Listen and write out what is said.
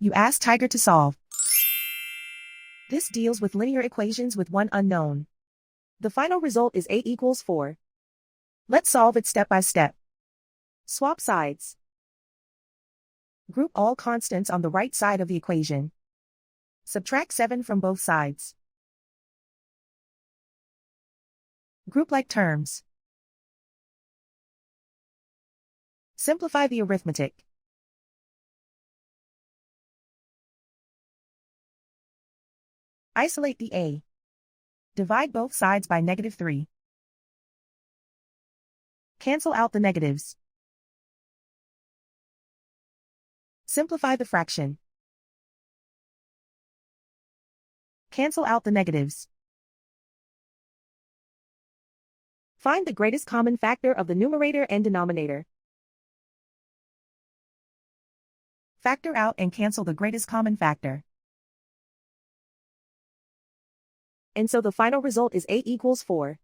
You ask Tiger to solve. This deals with linear equations with one unknown. The final result is 8 equals 4. Let's solve it step by step. Swap sides. Group all constants on the right side of the equation. Subtract 7 from both sides. Group like terms. Simplify the arithmetic. Isolate the a. Divide both sides by -3. Cancel out the negatives. Simplify the fraction. Cancel out the negatives. Find the greatest common factor of the numerator and denominator. Factor out and cancel the greatest common factor. And so the final result is 8 equals 4.